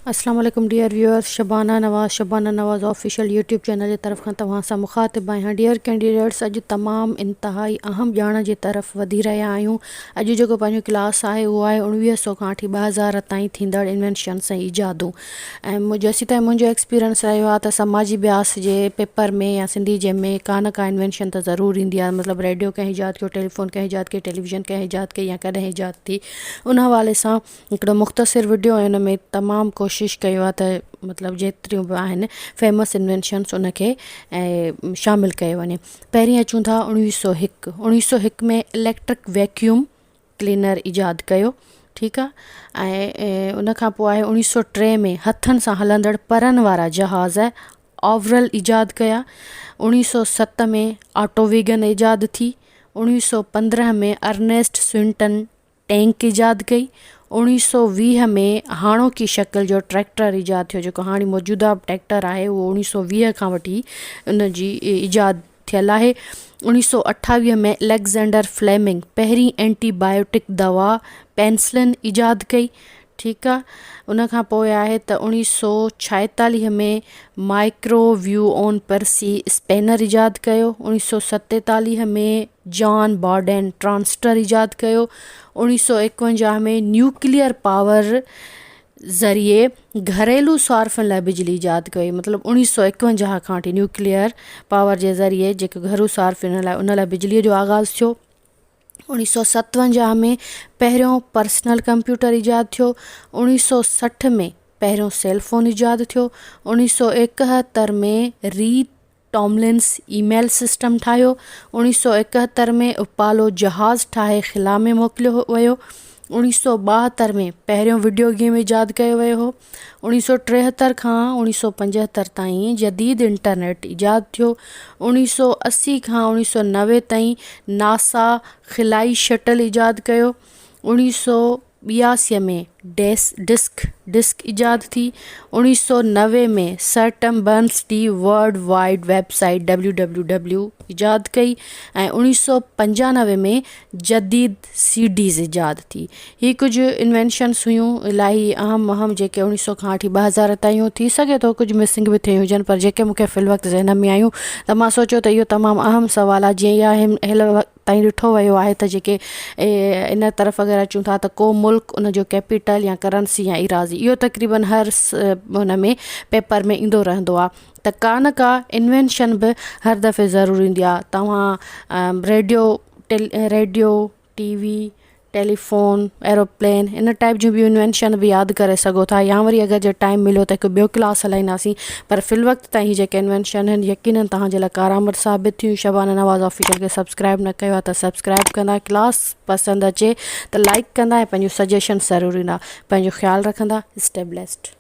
अस्सलाम वालेकुम dear viewers, Shabana नवाज़ official YouTube channel जी तरफ़ खां तव्हां सां मुखातिब आहियां। डियर कैंडिडेट्स, अॼु तमामु इंतहाई अहम ॼाण जी तरफ़ वधी रहिया आहियूं। अॼु जेको पंहिंजो क्लास आहे उहो आहे 1900 खां वठी 2000 ताईं थींदड़ इन्वेंशन्स ऐं ईजादूं। ऐं जेसीं ताईं मुंहिंजो एक्सपीरियंस रहियो आहे त समाजी अभ्यास जे पेपर में या सिंधी जे में का न का इन्वेंशन त ज़रूरु ईंदी आहे। मतिलबु रेडियो कंहिं ईजाद कयो, टेलीफोन कंहिं ईजाद कई, टेलीविज़न कंहिं ईजाद कई या कॾहिं ईजाद थी। उन हवाले सां हिकिड़ो मुख़्तसिर वीडियो ऐं उन में तमामु कोशिशि कयो आहे त मतिलबु जेतिरियूं बि आहिनि फेमस इन्वेंशन्स उनखे ऐं शामिलु कयो वञे। पहिरीं अचूं था 1901। 1901 में इलेक्ट्रिक वैक्यूम क्लीनर ईजाद कयो, ठीकु आहे। ऐं उन खां पोइ आहे 1903 में हथनि सां हलंदड़ परनि वारा जहाज़ ऑवरल ईजाद कया। 1907 में ऑटोवेगन ईजाद थी। 1915 में अर्नेस्ट स्विंटन टैंक ईजाद कई। 1920 में हाणोकी शकिल जो ट्रैक्टर ईजाद थियो, जेको हाणे मौजूदा ट्रैक्टर आहे उहो 1920 खां वठी उन जी ईजाद थियल आहे। 1928 में अलेक्जेंडर फ्लेमिंग पहिरीं एंटीबायोटिक दवा पेनिसिलिन ईजाद कई, ठीकु आहे। उन खां पोइ आहे त 1946 में माइक्रोव्यू ऑन पर्सी स्पेनर ईजाद कयो। 1947 में जॉन बॉर्डन ट्रांसटर ईजाद कयो। 1951 में न्यूक्लियर पावर ज़रिए घरेलू स्वार्फनि लाइ बिजली ईजाद कई। मतिलबु 1951 खां वठी न्यूक्लियर पावर जे ज़रिए जेके घरू स्वार्फ उन लाइ बिजलीअ जो आगाज़ थियो। 1957 में पहिरियों पर्सनल कंप्यूटर ईजाद थियो। 1960 में पहिरियों सेलफोन ईजाद थियो। 1971 में रीड टॉमलिन्स ईमेल सिस्टम ठाहियो। 1971 में उपालो जहाज़ ठाहे ख़िला में मोकिलियो वियो। 1972 में पहिरियों वीडियो गेम ईजाद कयो वियो हो। 1973 खां 1975 ताईं जदीद इंटरनेट ईजाद थियो। 1980 खां 1990 ताईं नासा ख़िलाई शटल ईजाद कयो। 1982 में डिस्क ईजाद थी। 1990 में सर्टम बर्नस्टी वर्ल्ड वाइड वेबसाइट www ईजाद कई। ऐं 1995 में जदीद सीडीज़ ईजाद थी। ही कुझु इन्वेंशन्स हुयूं इलाही अहम जेके 1900 खां वठी 2000 ताईं थी सघे थो कुझु मिसिंग बि थी हुजनि, पर जेके मूंखे फ़िल वक़्तु ज़हन में आयूं त मां सोचियो त इहो तमामु अहम सुवालु आहे। जीअं इहा हिन वक़्तु ताईं ॾिठो वियो आहे त जेके इन तरफ़ अगरि अचूं था त को मुल्क उन जो कैपिटल या करंसी या इराज़ी इहो तक़रीबन हर हुन में पेपर में ईंदो रहंदो आहे। त का न का इन्वेंशन बि हर दफ़े ज़रूरु ईंदी आहे। तव्हां रेडियो टीवी टेलीफोन एरोप्लेन इन टाइप जूं बि इन्वेंशन बि यादि करे सघो था, या वरी अगरि जे टाइम मिलियो त हिकु ॿियो क्लास हलाईंदासीं। पर फ़िल वक़्तु ताईं जेके इन्वेंशन आहिनि यकीननि तव्हांजे लाइ कारआमद साबित थियूं। शबाना नवाज़ ऑफिशियल खे सब्सक्राइब न कयो आहे त सब्सक्राइब कंदा, क्लास पसंदि अचे त लाइक कंदा ऐं पंहिंजो सजेशन ज़रूरु ॾींदा। पंहिंजो ख़्यालु रखंदा। Stay blessed.